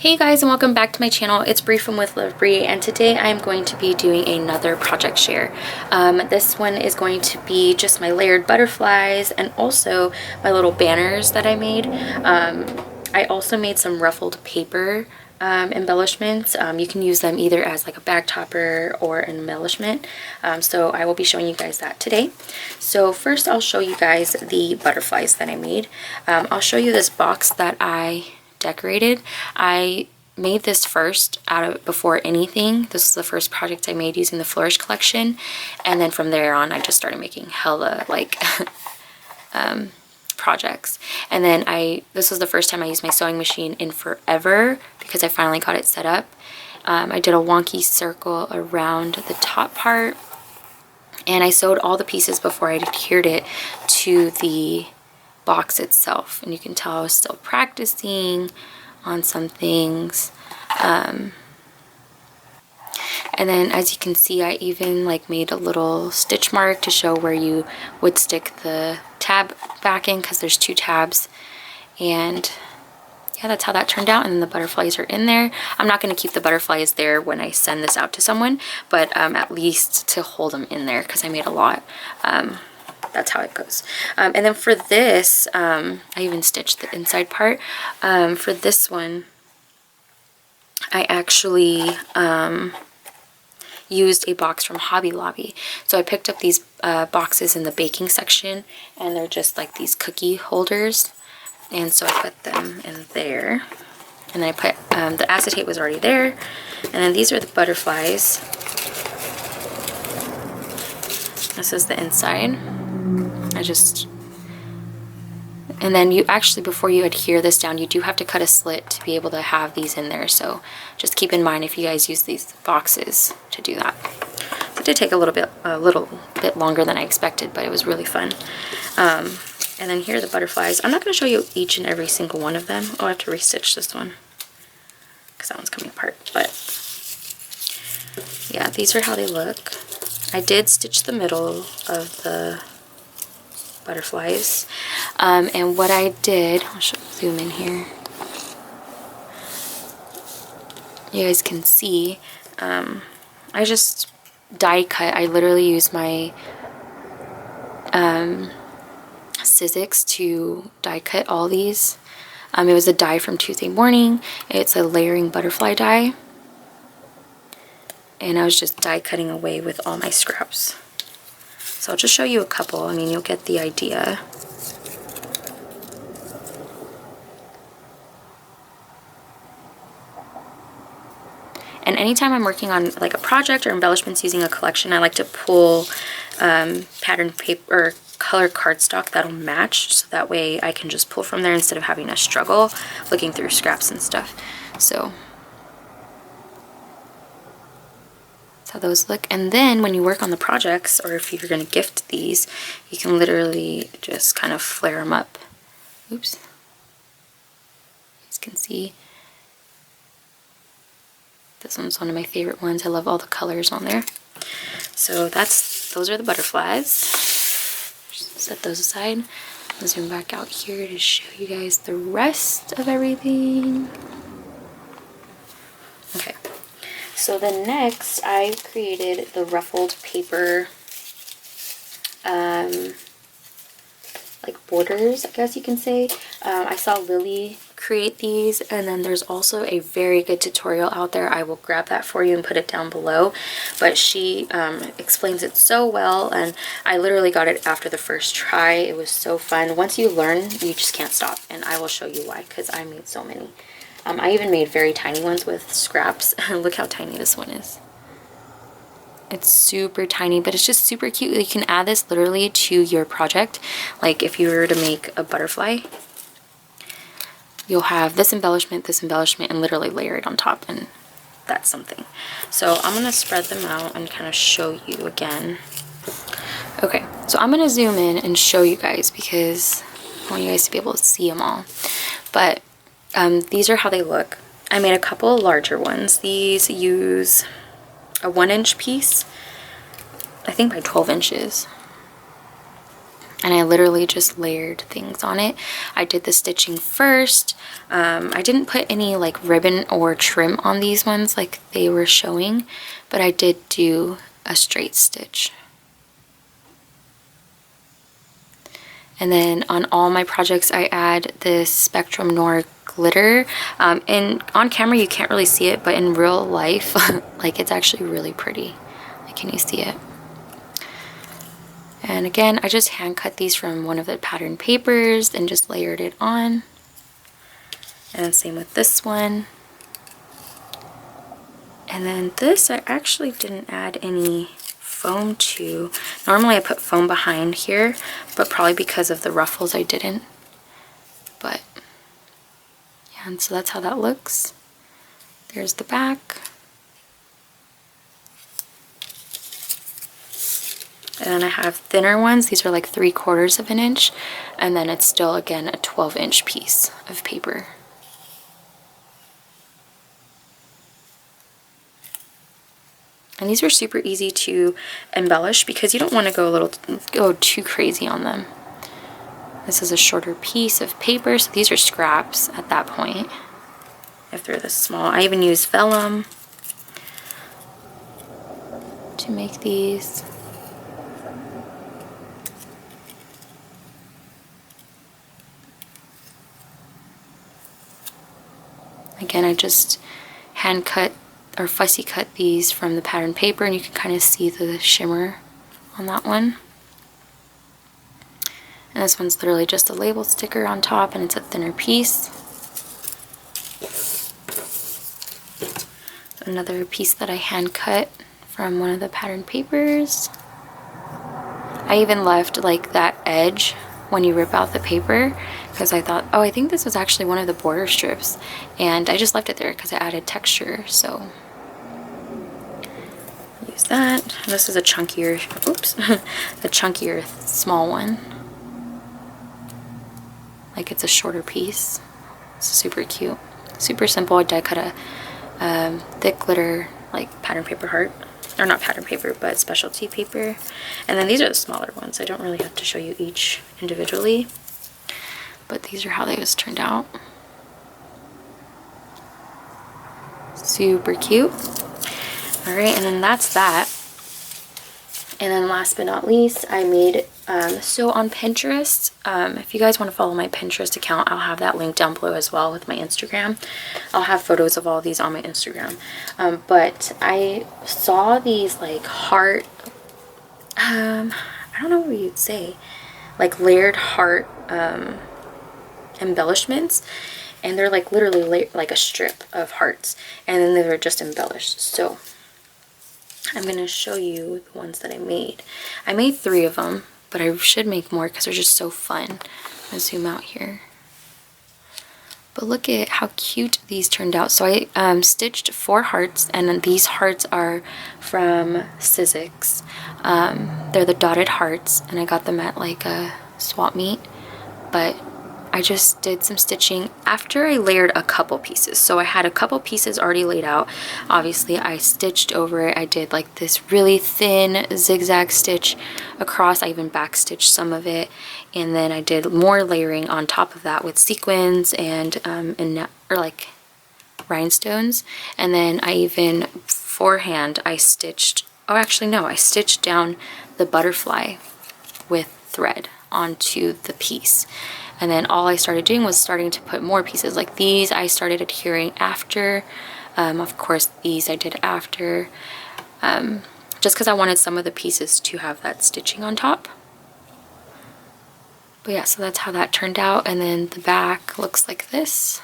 Hey guys, and welcome back to my channel. It's Bree from With Love Bree, and today I'm going to be doing another project share. This one is going to be just my layered butterflies and also my little banners that I made. I also made some ruffled paper embellishments. You can use them either as like a bag topper or an embellishment. So I will be showing you guys that today. So first I'll show you guys the butterflies that I made. I'll show you this box that I decorated. I made this first before anything. This is the first project I made using the Flourish collection, and then from there on I just started making hella like projects. And then this was the first time I used my sewing machine in forever because I finally got it set up. I did a wonky circle around the top part, and I sewed all the pieces before I adhered it to the box itself, and you can tell I was still practicing on some things. And then as you can see, I even like made a little stitch mark to show where you would stick the tab back in, because there's two tabs. And yeah, that's how that turned out, and the butterflies are in there. I'm not going to keep the butterflies there when I send this out to someone, but at least to hold them in there because I made a lot. That's how it goes. And then for this, I even stitched the inside part. For this one, I actually used a box from Hobby Lobby. So I picked up these boxes in the baking section, and they're just like these cookie holders. And so I put them in there. And then I put, the acetate was already there. And then these are the butterflies. This is the inside. And then you actually, before you adhere this down, you do have to cut a slit to be able to have these in there. So just keep in mind if you guys use these boxes to do that. So it did take a little bit longer than I expected, but it was really fun. And then here are the butterflies. I'm not going to show you each and every single one of them. Oh, I have to restitch this one because that one's coming apart. But yeah, these are how they look. I did stitch the middle of the butterflies, and what I did, I'll zoom in here, you guys can see, I just die cut. I literally used my Sizzix to die cut all these. It was a die from Tuesday Morning. It's a layering butterfly die, and I was just die cutting away with all my scraps. So I'll just show you a couple. I mean, you'll get the idea. And anytime I'm working on like a project or embellishments using a collection, I like to pull pattern paper or color cardstock that'll match, so that way I can just pull from there instead of having to struggle looking through scraps and stuff. So how those look. And then when you work on the projects, or if you're going to gift these, you can literally just kind of flare them up. Oops. You guys can see. This one's one of my favorite ones. I love all the colors on there. So those are the butterflies. Just set those aside. I'll zoom back out here to show you guys the rest of everything. Okay. So then next, I created the ruffled paper, like borders, I guess you can say. I saw Lily create these, and then there's also a very good tutorial out there. I will grab that for you and put it down below. But she explains it so well, and I literally got it after the first try. It was so fun. Once you learn, you just can't stop, and I will show you why, because I made so many. I even made very tiny ones with scraps. Look how tiny this one is. It's super tiny, but it's just super cute. You can add this literally to your project. Like if you were to make a butterfly, you'll have this embellishment, and literally layer it on top, and that's something. So I'm going to spread them out and kind of show you again. Okay, so I'm going to zoom in and show you guys because I want you guys to be able to see them all. But these are how they look. I made a couple larger ones. These use a 1-inch piece, I think by 12 inches. and I literally just layered things on it. I did the stitching first. I didn't put any like ribbon or trim on these ones like they were showing, but I did do a straight stitch. And then on all my projects I add this Spectrum Noir glitter, and on camera you can't really see it, but in real life like it's actually really pretty. Like, can you see it? And again, I just hand cut these from one of the pattern papers and just layered it on. And same with this one. And then this I actually didn't add any foam to. Normally I put foam behind here, but probably because of the ruffles I didn't. But yeah, and so that's how that looks. There's the back. And then I have thinner ones. These are like 3/4 of an inch. And then it's still, again, a 12-inch piece of paper. And these are super easy to embellish because you don't want to go too crazy on them. This is a shorter piece of paper, so these are scraps at that point, if they're this small. I even use vellum to make these. Again, I just hand cut or fussy cut these from the pattern paper, and you can kind of see the shimmer on that one. And this one's literally just a label sticker on top, and it's a thinner piece. Another piece that I hand cut from one of the pattern papers. I even left like that edge when you rip out the paper, because I thought, oh, I think this was actually one of the border strips, and I just left it there because I added texture. So use that. This is a chunkier, oops, a chunkier small one. Like, it's a shorter piece. It's super cute, super simple. I die cut a thick glitter like pattern paper heart, or not pattern paper, but specialty paper. And then these are the smaller ones. I don't really have to show you each individually, but these are how they was turned out. Super cute. All right, and then that's that. And then last but not least, I made, so on Pinterest, if you guys want to follow my Pinterest account, I'll have that link down below as well with my Instagram. I'll have photos of all these on my Instagram. But I saw these like heart, I don't know what you'd say, like layered heart embellishments. And they're like literally like a strip of hearts. And then they're just embellished. So I'm going to show you the ones that I made. I made 3 of them, but I should make more because they're just so fun. I'm going to zoom out here. But look at how cute these turned out. So I stitched 4 hearts, and then these hearts are from Sizzix. They're the dotted hearts, and I got them at like a swap meet. But I just did some stitching after I layered a couple pieces. So I had a couple pieces already laid out. Obviously I stitched over it. I did like this really thin zigzag stitch across. I even back stitched some of it, and then I did more layering on top of that with sequins and or like rhinestones. And then I even forehand I stitched, oh actually no, I stitched down the butterfly with thread onto the piece. And then all I started doing was starting to put more pieces. Like these I started adhering after. Of course these I did after. Just because I wanted some of the pieces to have that stitching on top. But yeah, so that's how that turned out. And then the back looks like this.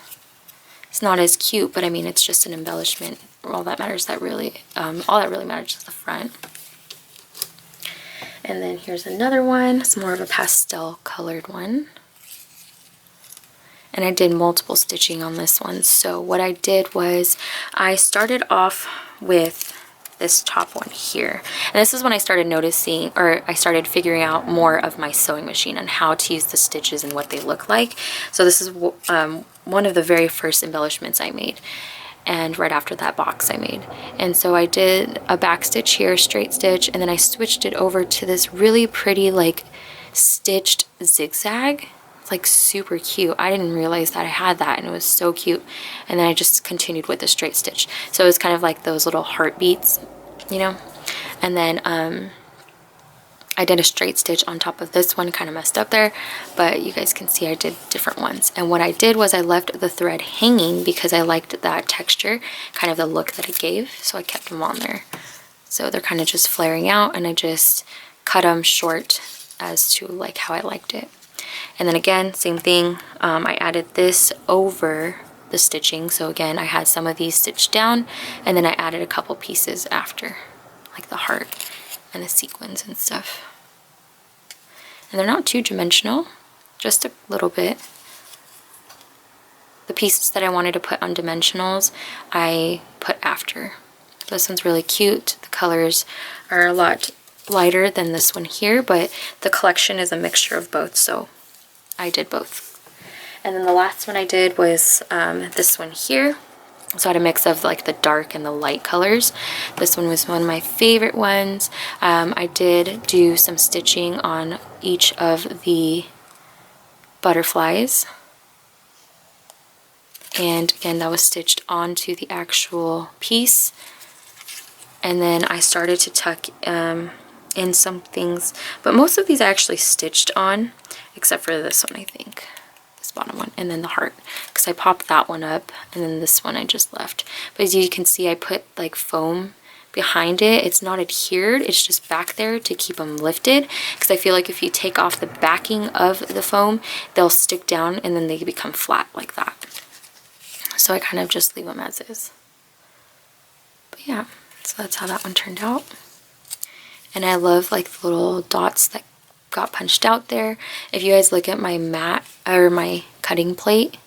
It's not as cute, but I mean it's just an embellishment. All that matters all that really matters is the front. And then here's another one. It's more of a pastel colored one. And I did multiple stitching on this one. So what I did was I started off with this top one here. And this is when I started noticing, or I started figuring out more of my sewing machine and how to use the stitches and what they look like. So this is one of the very first embellishments I made. And right after that box I made. And so I did a back stitch here, straight stitch, and then I switched it over to this really pretty like stitched zigzag. It's like super cute. I didn't realize that I had that, and it was so cute. And then I just continued with the straight stitch. So it was kind of like those little heartbeats, you know. And then I did a straight stitch on top of this one, kind of messed up there, but you guys can see I did different ones. And what I did was I left the thread hanging because I liked that texture, kind of the look that it gave, so I kept them on there. So they're kind of just flaring out, and I just cut them short as to like how I liked it. And then again, same thing, I added this over the stitching. So again, I had some of these stitched down, and then I added a couple pieces after, like the heart and the sequins and stuff. And they're not too dimensional, just a little bit. The pieces that I wanted to put on dimensionals, I put after. This one's really cute. The colors are a lot lighter than this one here, but the collection is a mixture of both, so I did both. And then the last one I did was this one here. So I had a mix of like the dark and the light colors. This one was one of my favorite ones. I did do some stitching on each of the butterflies. And again, that was stitched onto the actual piece. And then I started to tuck in some things, but most of these I actually stitched on, except for this one, I think. This bottom one, and then the heart, because I popped that one up, and then this one I just left. But as you can see, I put like foam behind it. It's not adhered, it's just back there to keep them lifted, because I feel like if you take off the backing of the foam, they'll stick down and then they become flat like that. So I kind of just leave them as is. But yeah, so that's how that one turned out. And I love like the little dots that got punched out there. If you guys look at my mat or my cutting plate,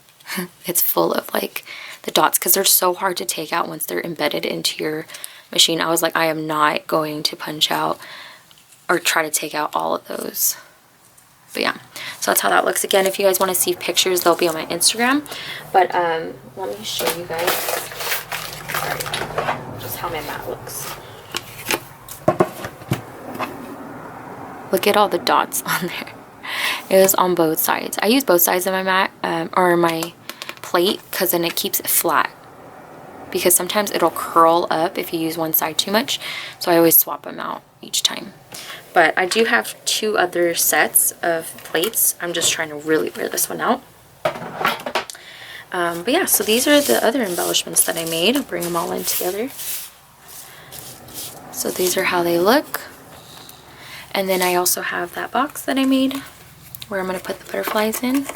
it's full of like the dots, because they're so hard to take out once they're embedded into your machine. I was like, I am not going to punch out or try to take out all of those. But yeah, so that's how that looks. Again, if you guys want to see pictures, they'll be on my Instagram. But let me show you guys, sorry, just how my mat looks. Look at all the dots on there. It was on both sides. I use both sides of my mat or my plate, because then it keeps it flat, because sometimes it'll curl up if you use one side too much. So I always swap them out each time. But I do have 2 other sets of plates. I'm just trying to really wear this one out. But yeah, so these are the other embellishments that I made. I'll bring them all in together. So these are how they look. And then I also have that box that I made where I'm going to put the butterflies in.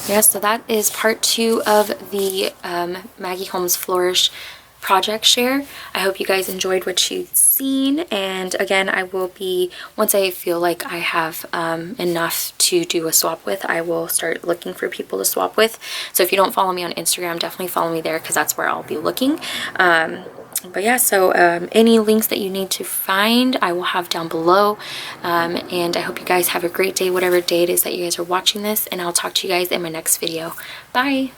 Yeah, so that is part 2 of the Maggie Holmes Flourish project share. I hope you guys enjoyed what you've seen, and again, I will be, once I feel like I have enough to do a swap with, I will start looking for people to swap with. So if you don't follow me on Instagram, definitely follow me there, because that's where I'll be looking. But yeah, so any links that you need to find, I will have down below. And I hope you guys have a great day, whatever day it is that you guys are watching this, and I'll talk to you guys in my next video. Bye!